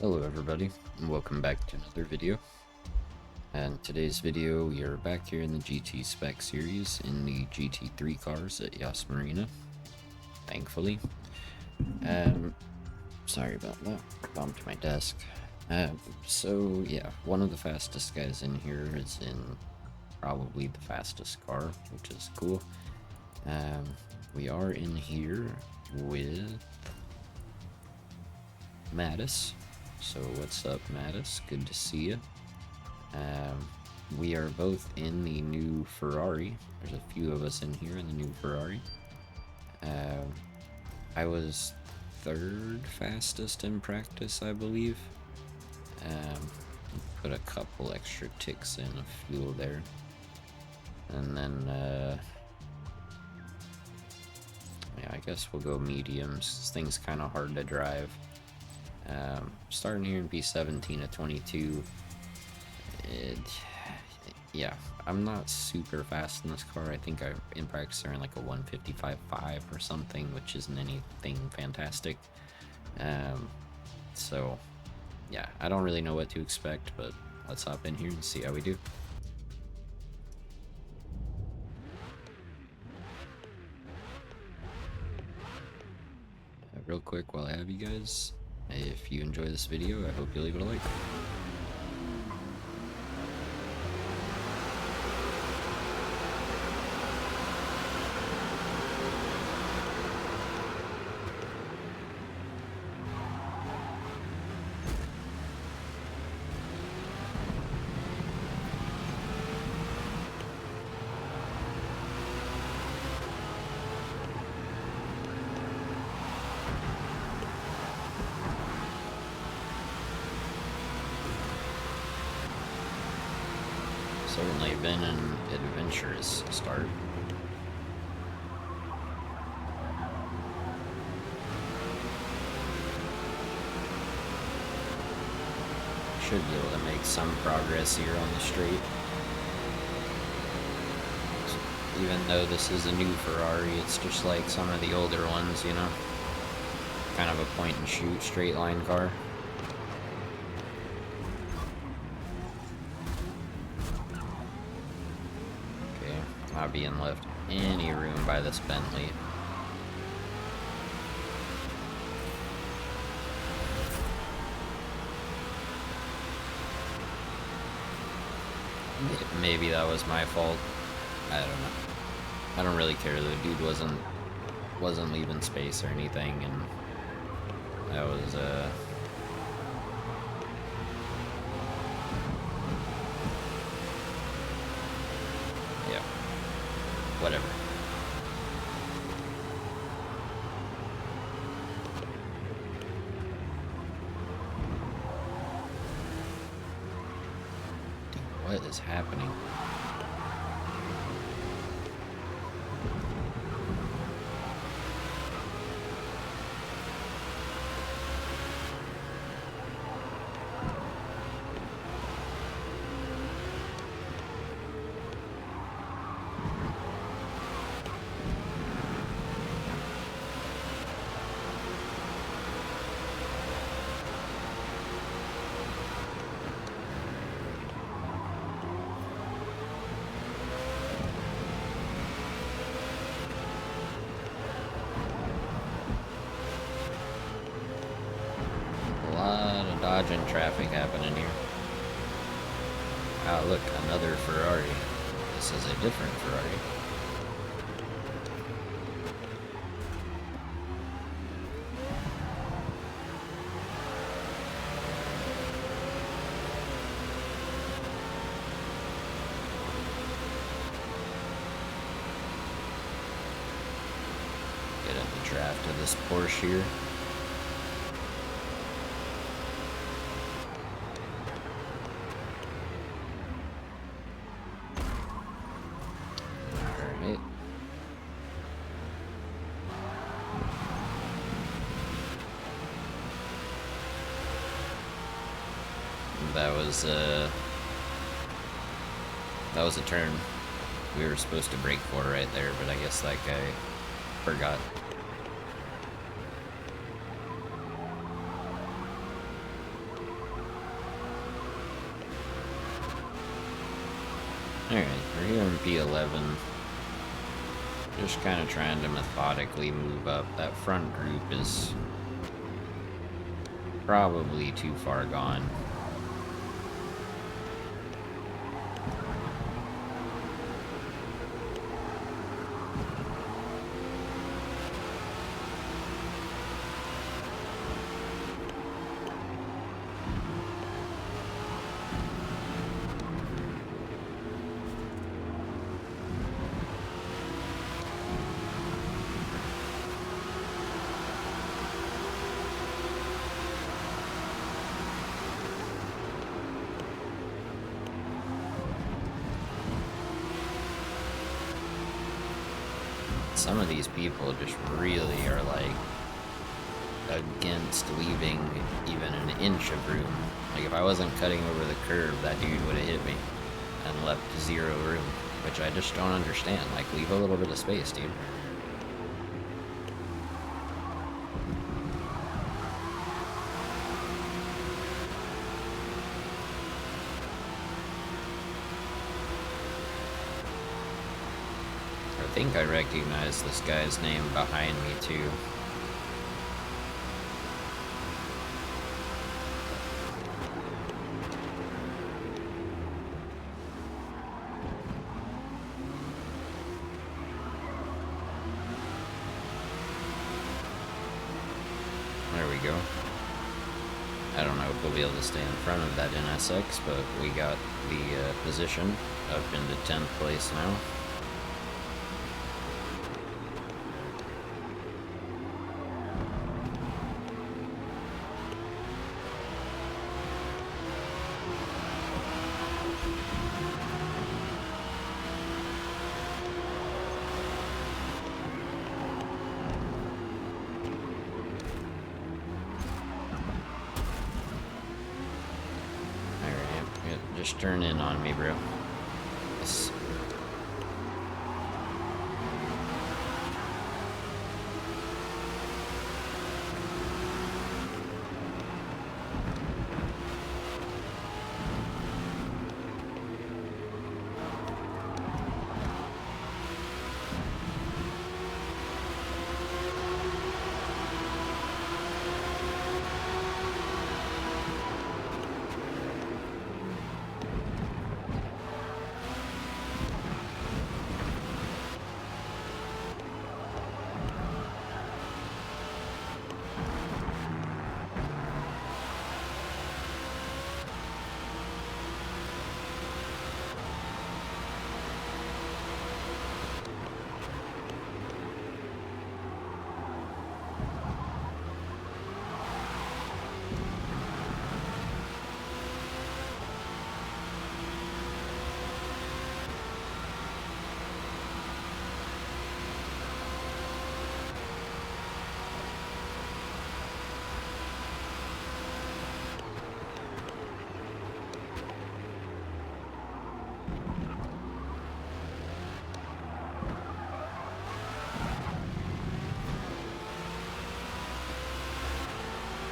Hello everybody, and welcome back to another video. And today's video, we are back here in the GT Spec series in the GT3 cars at Marina, thankfully. Sorry about that, bumped my desk. So yeah, one of the fastest guys in here is in probably the fastest car, which is cool. We are in here with Mattis. So what's up, Mattis? Good to see you. We are both in the new Ferrari. There's a few of us in here in the new Ferrari. I was third fastest in practice, I believe. Put a couple extra ticks in of fuel there. And then, yeah, I guess we'll go mediums. This thing's kind of hard to drive. Starting here in P17 at 22. Yeah, I'm not super fast in this car. I think in practice are in like a 155.5 or something, which isn't anything fantastic. So yeah, I don't really know what to expect, but let's hop in here and see how we do. Real quick while I have you guys, if you enjoy this video, I hope you leave it a like. Certainly been an adventurous start. Should be able to make some progress here on the straight. Even though this is a new Ferrari, it's just like some of the older ones, you know? Kind of a point and shoot straight line car. Not being left any room by this Bentley. Maybe that was my fault. I don't know. I don't really care. The dude wasn't leaving space or anything, and that was yeah. Whatever. Dude, what is happening? Dodging traffic happening here. Oh, look, another Ferrari. This is a different Ferrari. Get in the draft of this Porsche here. That was a turn we were supposed to brake for right there, but I guess that guy forgot. Alright, we're here in P11. Just kind of trying to methodically move up. That front group is probably too far gone. Some of these people just really are like against leaving even an inch of room. Like if I wasn't cutting over the curb, that dude would have hit me and left zero room, which I just don't understand. Like leave a little bit of space, dude. I think I recognize this guy's name behind me too. There we go. I don't know if we'll be able to stay in front of that NSX, but we got the position up into 10th place now. Just turn in on me, bro. Yes.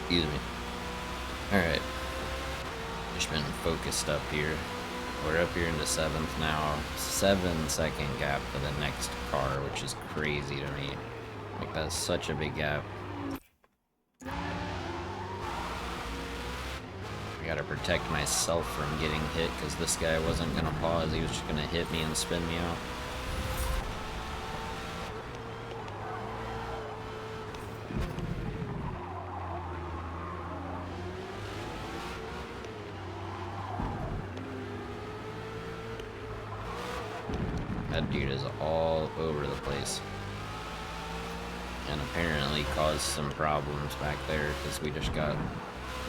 Excuse me. Alright. Just been focused up here. We're up here into 7th now. 7-second gap for the next car, which is crazy to me. Like, that's such a big gap. I gotta protect myself from getting hit, because this guy wasn't gonna pause. He was just gonna hit me and spin me out. That dude is all over the place. And apparently caused some problems back there because we just got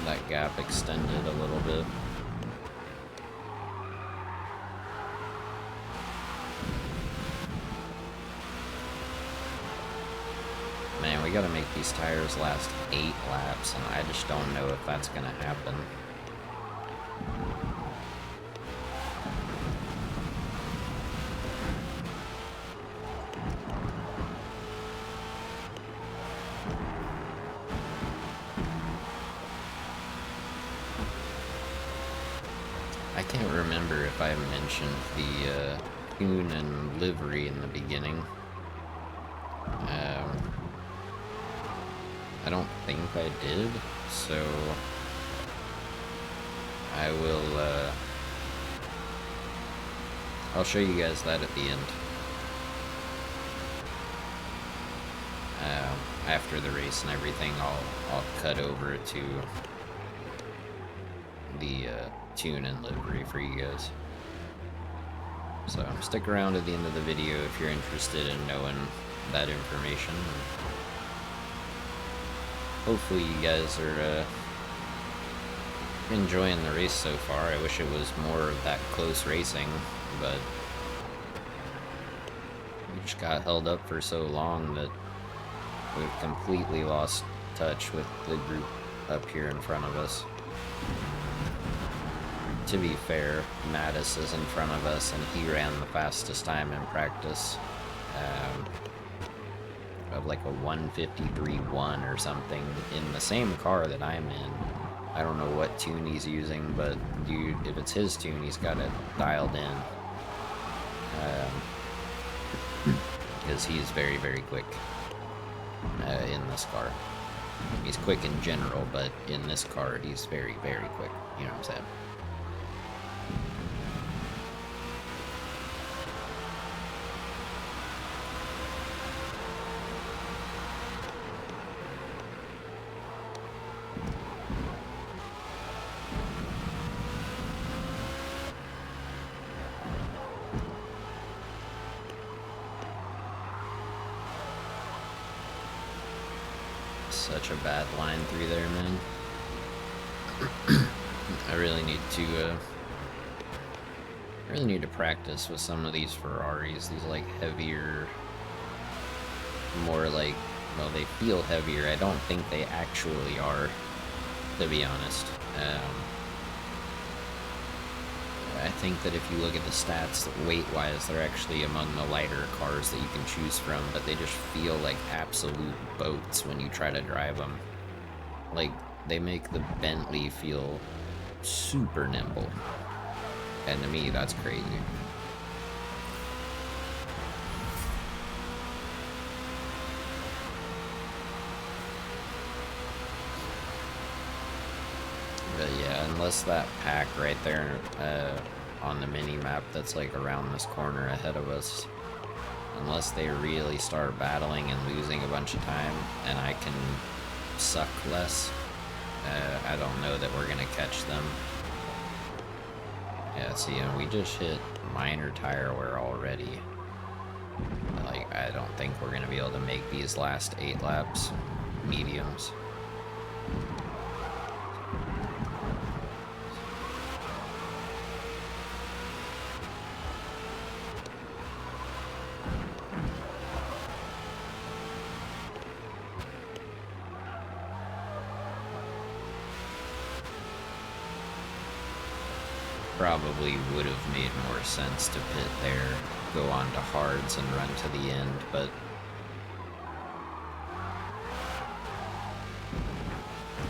that gap extended a little bit. Man, we gotta make these tires last 8 laps, and I just don't know if that's gonna happen. I can't remember if I mentioned the tune and livery in the beginning. I don't think I did, so I will, I'll show you guys that at the end. After the race and everything, I'll cut over to the tune and livery for you guys. So stick around at the end of the video if you're interested in knowing that information. Hopefully you guys are enjoying the race so far. I wish it was more of that close racing, but we just got held up for so long that we've completely lost touch with the group up here in front of us. To be fair, Mattis is in front of us, and he ran the fastest time in practice. Of like a 1:53.1 or something in the same car that I'm in. I don't know what tune he's using, but dude, if it's his tune, he's got it dialed in. Because he's very, very quick in this car. He's quick in general, but in this car, he's very, very quick. You know what I'm saying? Such a bad line through there, man. I really need to practice with some of these Ferraris. These like heavier, more like, well, they feel heavier. I don't think they actually are, to be honest. I think that if you look at the stats, weight-wise, they're actually among the lighter cars that you can choose from, but they just feel like absolute boats when you try to drive them. Like, they make the Bentley feel super nimble. And to me, that's crazy. But yeah, unless that pack right there on the mini-map that's like around this corner ahead of us, unless they really start battling and losing a bunch of time and I can suck less, I don't know that we're gonna catch them. Yeah, see, and we just hit minor tire wear already. Like, I don't think we're gonna be able to make these last 8 laps mediums. Probably would have made more sense to pit there, go on to hards and run to the end, but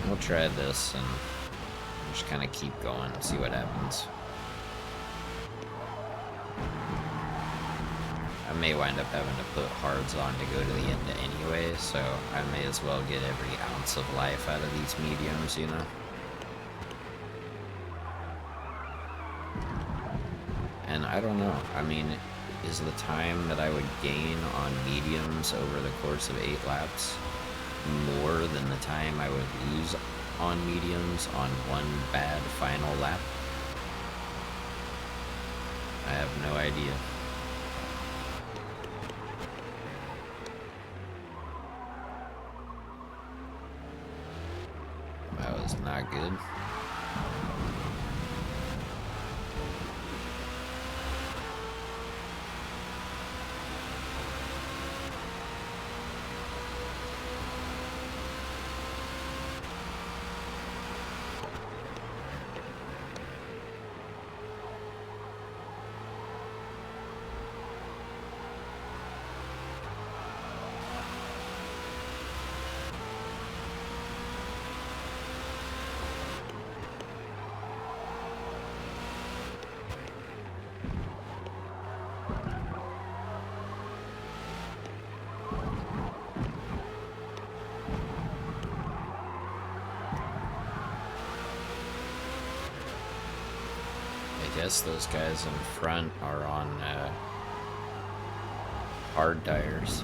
we'll try this and just kind of keep going and see what happens. I may wind up having to put hards on to go to the end anyway, so I may as well get every ounce of life out of these mediums, you know? And I don't know, I mean, is the time that I would gain on mediums over the course of 8 laps more than the time I would lose on mediums on one bad final lap? I have no idea. That was not good. I guess those guys in front are on hard tires.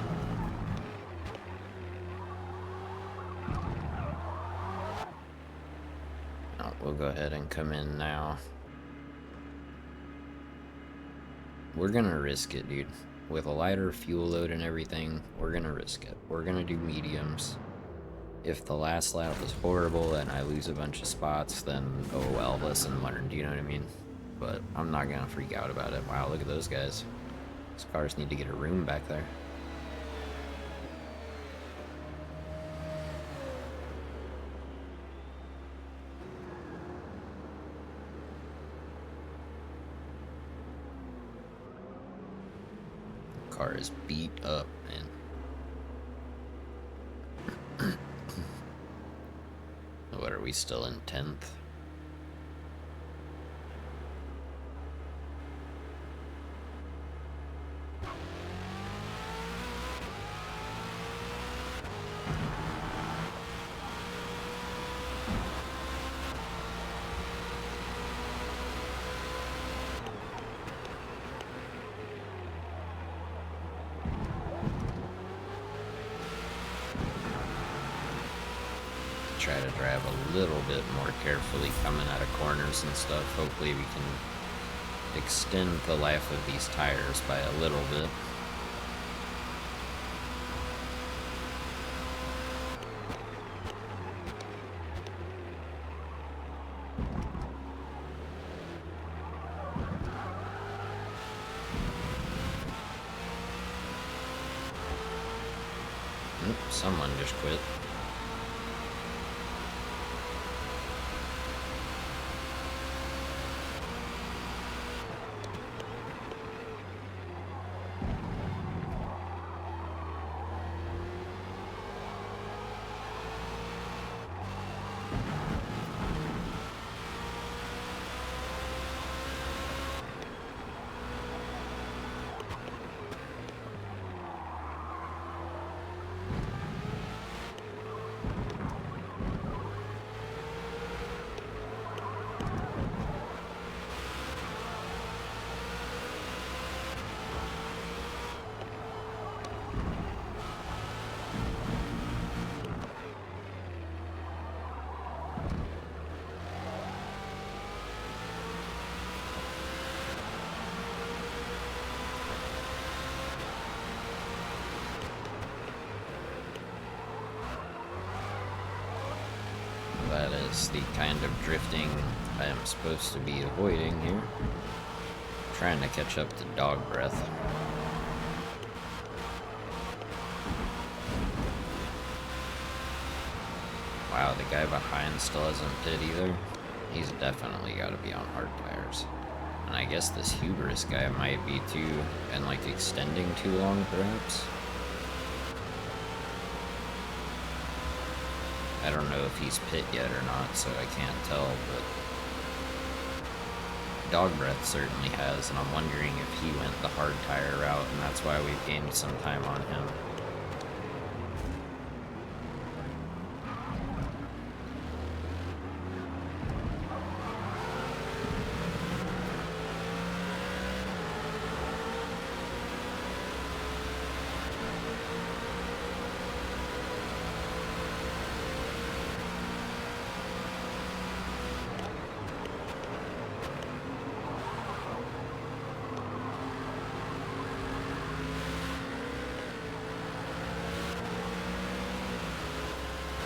Oh, we'll go ahead and come in now. We're gonna risk it, dude. With a lighter fuel load and everything, we're gonna risk it. We're gonna do mediums. If the last lap is horrible and I lose a bunch of spots, then oh well, lesson learned, you know what I mean? But I'm not gonna freak out about it. Wow, look at those guys. Those cars need to get a room back there. The car is beat up, man. What, are we still in 10th? Try to drive a little bit more carefully coming out of corners and stuff. Hopefully we can extend the life of these tires by a little bit. Oop, someone just quit. That is the kind of drifting I am supposed to be avoiding here. Trying to catch up to dog breath. Wow, the guy behind still hasn't pit either. He's definitely got to be on hard tires. And I guess this hubris guy might be too, and like extending too long perhaps. I don't know if he's pit yet or not, so I can't tell, but dog breath certainly has, and I'm wondering if he went the hard tire route, and that's why we've gained some time on him.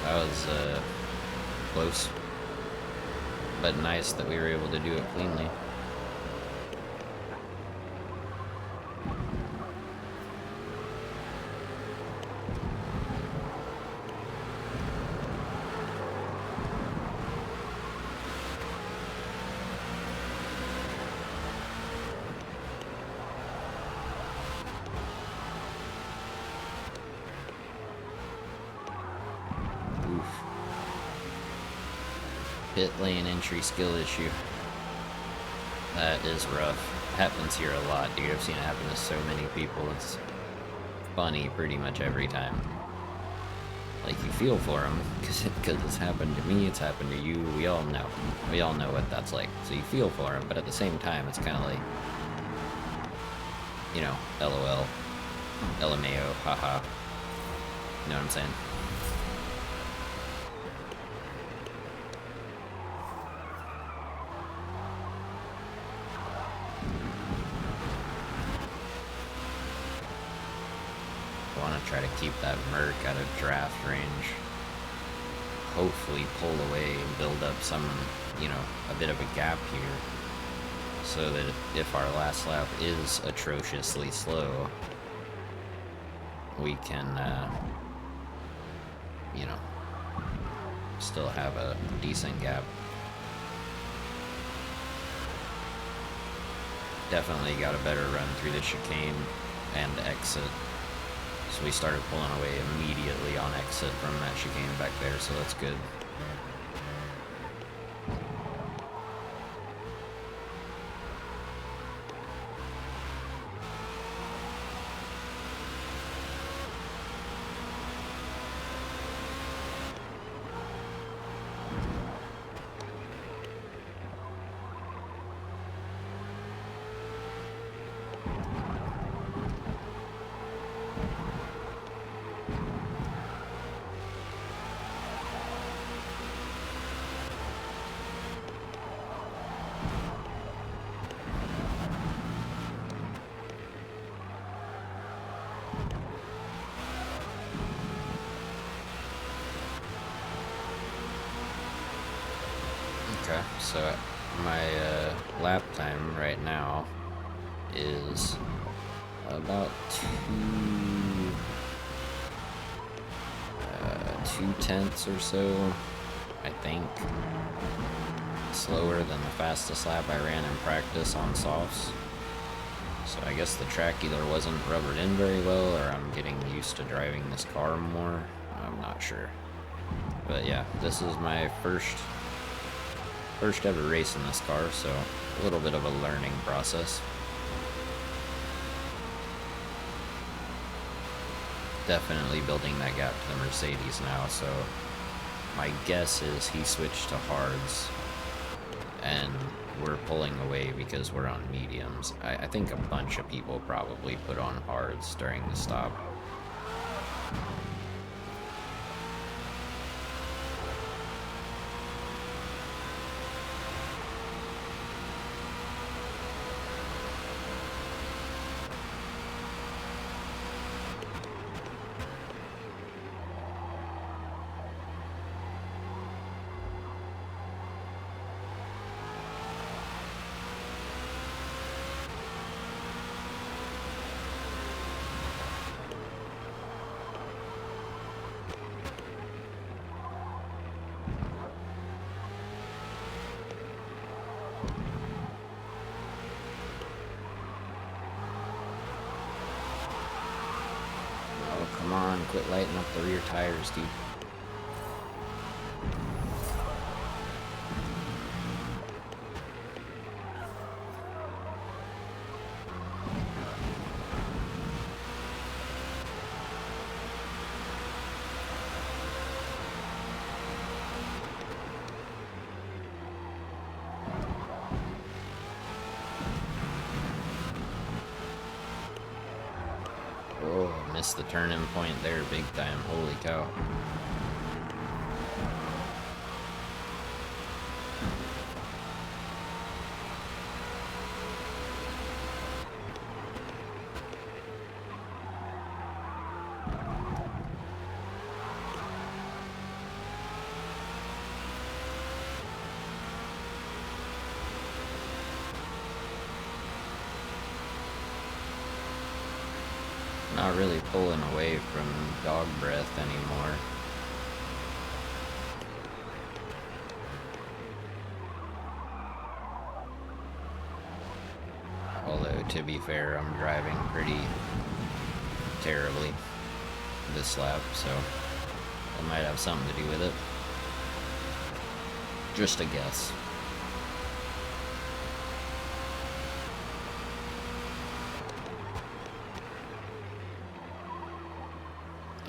That was close, but nice that we were able to do it cleanly. Pit lane entry skill issue. That is rough. Happens here a lot, dude. I've seen it happen to so many people. It's funny pretty much every time. like, you feel for them, because it's happened to me, it's happened to you, we all know what that's like, so you feel for them, but at the same time, it's kind of like, you know, LOL, LMAO, haha, you know what I'm saying? I want to try to keep that Merc out of draft range. Hopefully pull away and build up some, you know, a bit of a gap here. So that if our last lap is atrociously slow, we can, you know, still have a decent gap. Definitely got a better run through the chicane and exit. So we started pulling away immediately on exit from that chicane back there, so that's good. Okay, so my lap time right now is about 2/10 or so, I think. Slower than the fastest lap I ran in practice on softs. So I guess the track either wasn't rubbered in very well, or I'm getting used to driving this car more. I'm not sure. But yeah, this is my first ever race in this car, so a little bit of a learning process. Definitely building that gap to the Mercedes now, so my guess is he switched to hards and we're pulling away because we're on mediums. I think a bunch of people probably put on hards during the stop. Come on, quit lighting up the rear tires, dude. Oh, missed the turning point there big time. Holy cow. Not really pulling away from dog breath anymore. Although, to be fair, I'm driving pretty terribly this lap, so that might have something to do with it. Just a guess.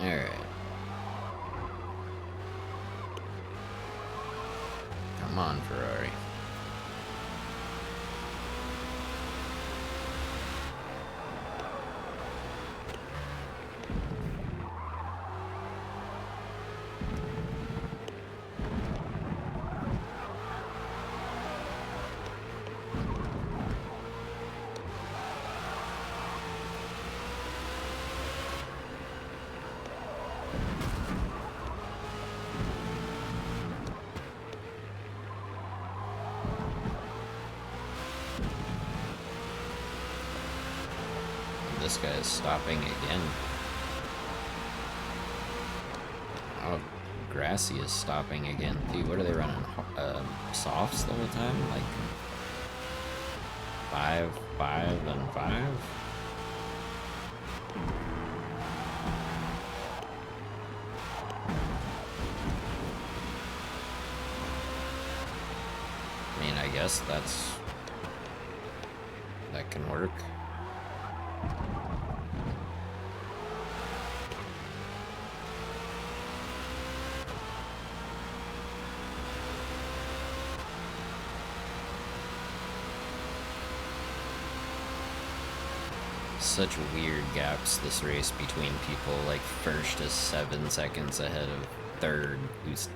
Alright. Come on, Ferrari. This guy is stopping again. Oh, Grassy is stopping again. Dude, what are they running? Softs the whole time? Like 5, 5, and 5? I mean, I guess that can work. Such weird gaps this race between people. Like first is 7 seconds ahead of third, who's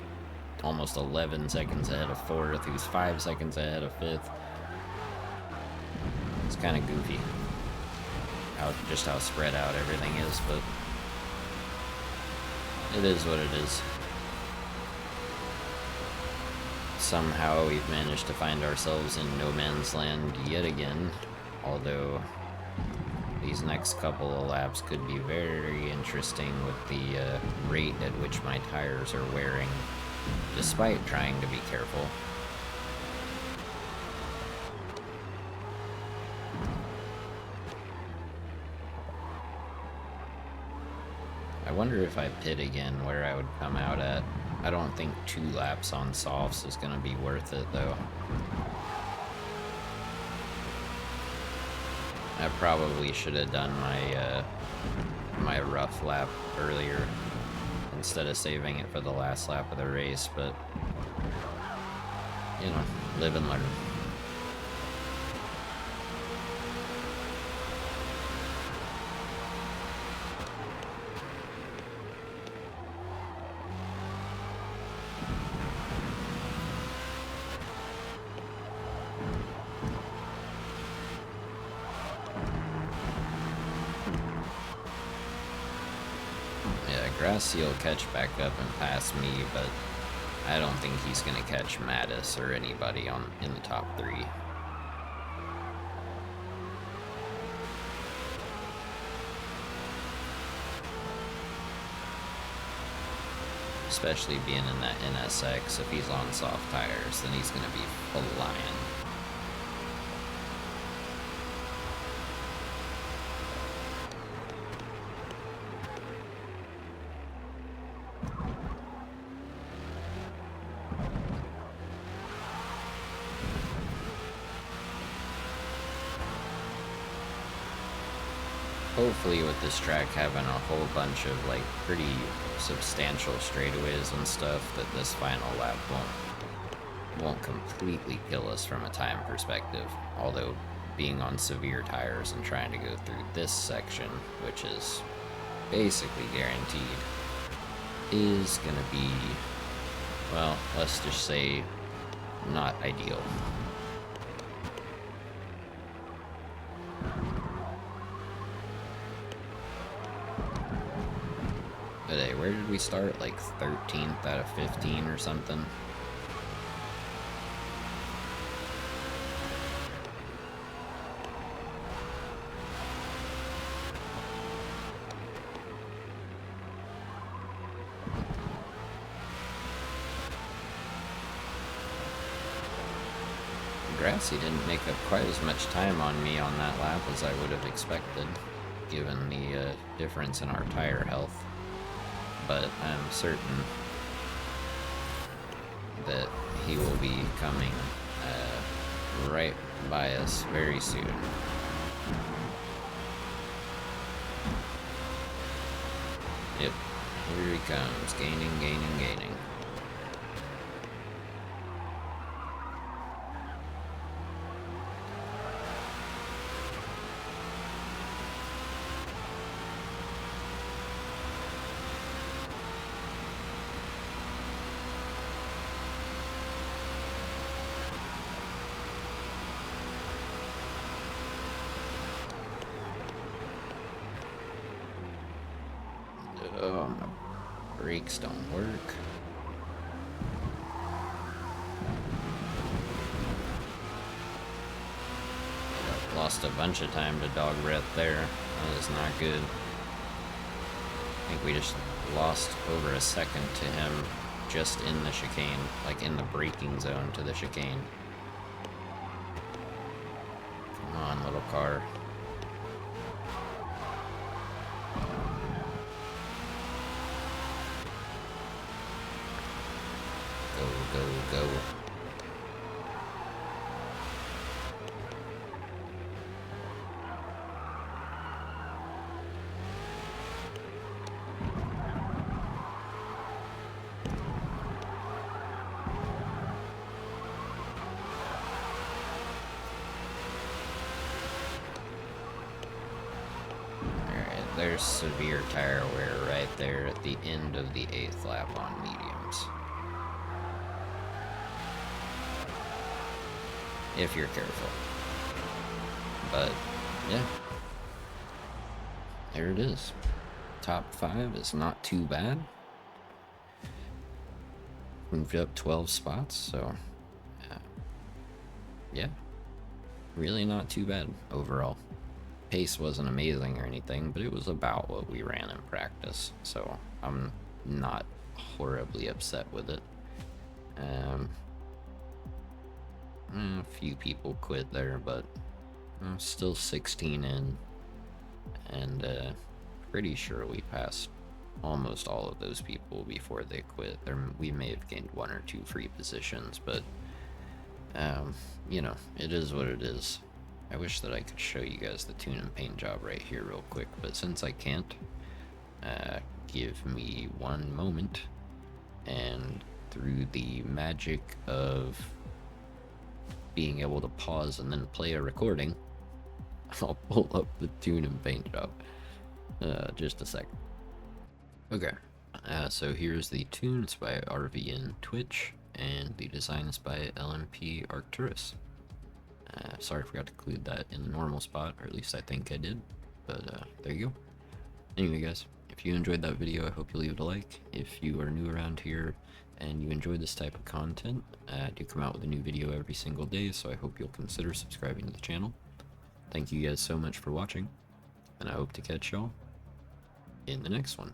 almost 11 seconds ahead of fourth, who's 5 seconds ahead of fifth. It's kind of goofy just how spread out everything is, but it is what it is. Somehow we've managed to find ourselves in no man's land yet again, although these next couple of laps could be very interesting with the rate at which my tires are wearing, despite trying to be careful. I wonder if I pit again where I would come out at. I don't think 2 laps on softs is going to be worth it, though. I probably should have done my rough lap earlier instead of saving it for the last lap of the race, but you know, live and learn. Grassy will catch back up and pass me, but I don't think he's going to catch Mattis or anybody in the top 3. Especially being in that NSX, if he's on soft tires, then he's going to be flying. Hopefully with this track having a whole bunch of like pretty substantial straightaways and stuff, that this final lap won't completely kill us from a time perspective. Although being on severe tires and trying to go through this section, which is basically guaranteed, is gonna be, well, let's just say not ideal. Hey, where did we start? Like 13th out of 15 or something? Grassy didn't make up quite as much time on me on that lap as I would have expected, given the difference in our tire health. But I'm certain that he will be coming right by us very soon. Yep, here he comes, gaining. brakes don't work. Lost a bunch of time to dog breath there. That is not good. I think we just lost over a second to him just in the chicane, like in the braking zone to the chicane. Come on, little car. Go, go, go. There's severe tire wear right there at the end of the 8th lap on mediums. If you're careful. But, yeah. There it is. Top 5 is not too bad. Moved up 12 spots, so... yeah. Really not too bad overall. Pace wasn't amazing or anything, but it was about what we ran in practice, so I'm not horribly upset with it. A few people quit there, but I'm still 16 in, and pretty sure we passed almost all of those people before they quit. We may have gained 1 or 2 free positions, but you know, it is what it is. I wish that I could show you guys the tune and paint job right here real quick, but since I can't, give me one moment, and through the magic of being able to pause and then play a recording, I'll pull up the tune and paint job. Just a sec. Okay, so here's the tune. It's by RVN Twitch, and the design is by LMP Arcturus. Sorry I forgot to include that in the normal spot, or at least I think I did, but there you go. Anyway guys, if you enjoyed that video, I hope you leave it a like. If you are new around here and you enjoy this type of content, I do come out with a new video every single day, so I hope you'll consider subscribing to the channel. Thank you guys so much for watching, and I hope to catch y'all in the next one.